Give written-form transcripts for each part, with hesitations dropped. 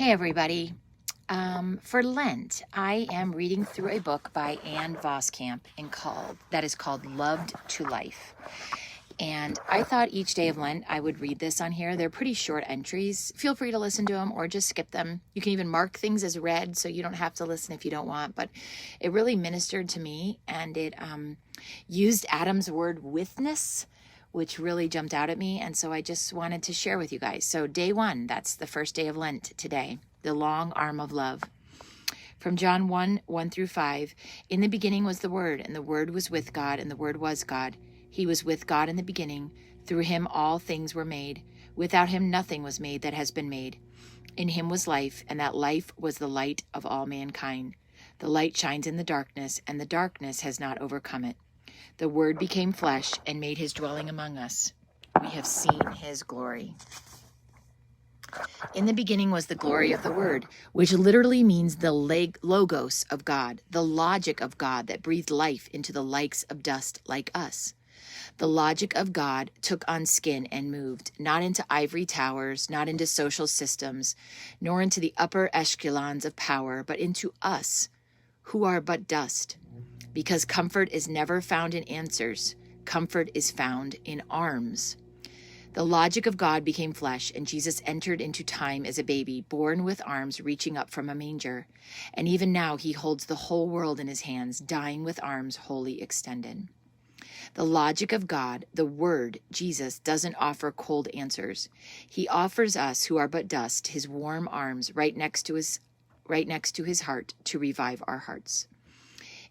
Hey everybody. For Lent, I am reading through a book by Anne Voskamp that is called Loved to Life. And I thought each day of Lent I would read this on here. They're pretty short entries. Feel free to listen to them or just skip them. You can even mark things as read so you don't have to listen if you don't want. But it really ministered to me, and it used Adam's word witness, which really jumped out at me. And so I just wanted to share with you guys. So day 1, that's the first day of Lent today. The long arm of love. From John 1 through 5, in the beginning was the Word, and the Word was with God, and the Word was God. He was with God in the beginning. Through him all things were made. Without him nothing was made that has been made. In him was life, and that life was the light of all mankind. The light shines in the darkness, and the darkness has not overcome it. The Word became flesh and made his dwelling among us. We have seen his glory. In the beginning was the glory of the Word, which literally means the logos of God, the logic of God that breathed life into the likes of dust like us. The logic of God took on skin and moved, not into ivory towers, not into social systems, nor into the upper echelons of power, but into us, who are but dust. Because comfort is never found in answers, comfort is found in arms. The logic of God became flesh, and Jesus entered into time as a baby, born with arms reaching up from a manger. And even now he holds the whole world in his hands, dying with arms wholly extended. The logic of God, the Word, Jesus, doesn't offer cold answers. He offers us, who are but dust, his warm arms right next to his heart to revive our hearts.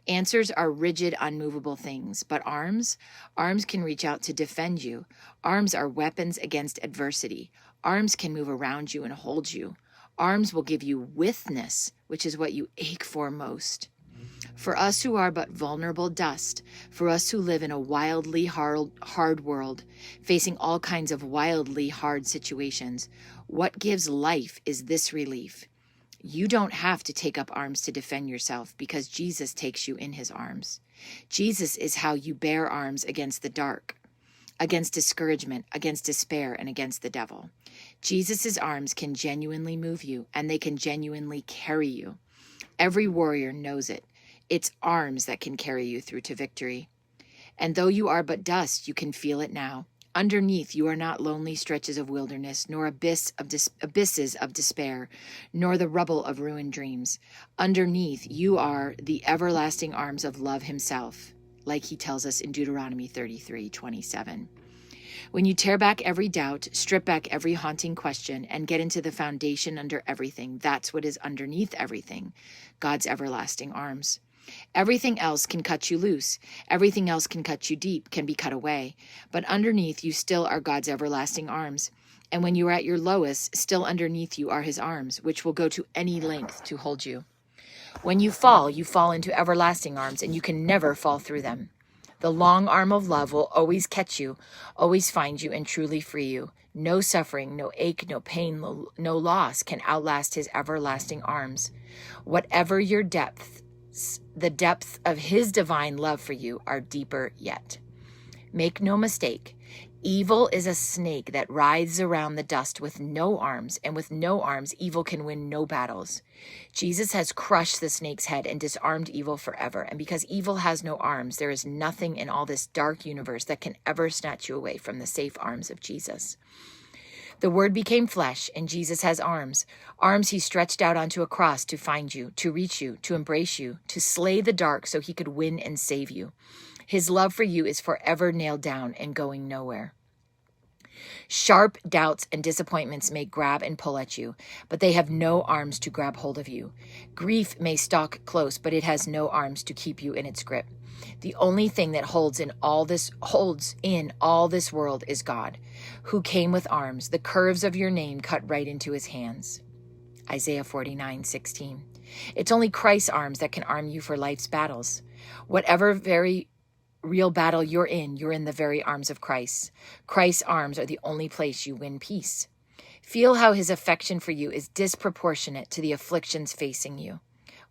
Answers are rigid, unmovable things, but arms can reach out to defend you. Arms are weapons against adversity. Arms can move around you and hold you. Arms will give you witness, which is what you ache for most. For us who are but vulnerable dust, for us who live in a wildly hard world, facing all kinds of wildly hard situations, what gives life is this relief. You don't have to take up arms to defend yourself because Jesus takes you in his arms. Jesus is how you bear arms against the dark, against discouragement, against despair, and against the devil. Jesus' arms can genuinely move you, and they can genuinely carry you. Every warrior knows it. It's arms that can carry you through to victory. And though you are but dust, you can feel it now. Underneath, you are not lonely stretches of wilderness, nor abysses of despair, nor the rubble of ruined dreams. Underneath, you are the everlasting arms of love himself, like he tells us in Deuteronomy 33:27. When you tear back every doubt, strip back every haunting question, and get into the foundation under everything, that's what is underneath everything, God's everlasting arms. Everything else can cut you loose. Everything else can cut you deep, can be cut away. But underneath you still are God's everlasting arms. And when you are at your lowest, still underneath you are his arms, which will go to any length to hold you. When you fall into everlasting arms, and you can never fall through them. The long arm of love will always catch you, always find you, and truly free you. No suffering, no ache, no pain, no loss can outlast his everlasting arms. Whatever your depth, the depth of his divine love for you are deeper yet. Make no mistake, evil is a snake that writhes around the dust with no arms, and with no arms, evil can win no battles. Jesus has crushed the snake's head and disarmed evil forever, and because evil has no arms, there is nothing in all this dark universe that can ever snatch you away from the safe arms of Jesus. The Word became flesh, and Jesus has arms. Arms he stretched out onto a cross to find you, to reach you, to embrace you, to slay the dark so he could win and save you. His love for you is forever nailed down and going nowhere. Sharp doubts and disappointments may grab and pull at you, but they have no arms to grab hold of you. Grief may stalk close, but it has no arms to keep you in its grip. The only thing that holds in all this world is God, who came with arms, the curves of your name cut right into his hands. Isaiah 49:16. It's only Christ's arms that can arm you for life's battles. Whatever very real battle you're in the very arms of Christ. Christ's arms are the only place you win peace. Feel how his affection for you is disproportionate to the afflictions facing you.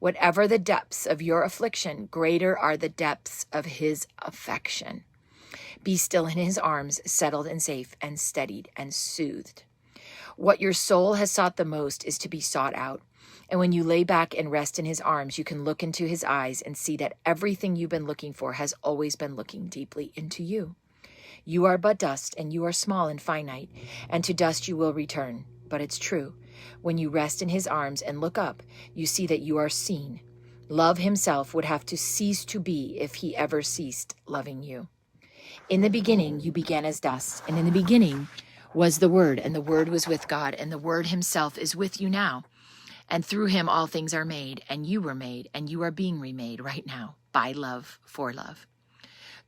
Whatever the depths of your affliction, greater are the depths of his affection. Be still in his arms, settled and safe and steadied and soothed. What your soul has sought the most is to be sought out. And when you lay back and rest in his arms, you can look into his eyes and see that everything you've been looking for has always been looking deeply into you. You are but dust, and you are small and finite, and to dust you will return. But it's true. When you rest in his arms and look up, you see that you are seen. Love himself would have to cease to be if he ever ceased loving you. In the beginning, you began as dust, and in the beginning was the Word, and the Word was with God, and the Word himself is with you now. And through him all things are made, and you were made, and you are being remade right now by love for love.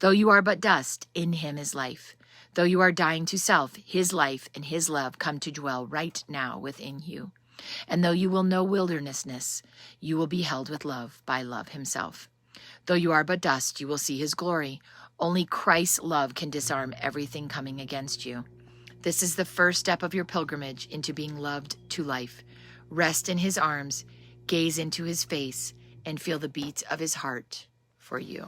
Though you are but dust, in him is life. Though you are dying to self, his life and his love come to dwell right now within you. And though you will know wildernessness, you will be held with love by love himself. Though you are but dust, you will see his glory. Only Christ's love can disarm everything coming against you. This is the first step of your pilgrimage into being loved to life. Rest in his arms, gaze into his face, and feel the beat of his heart for you.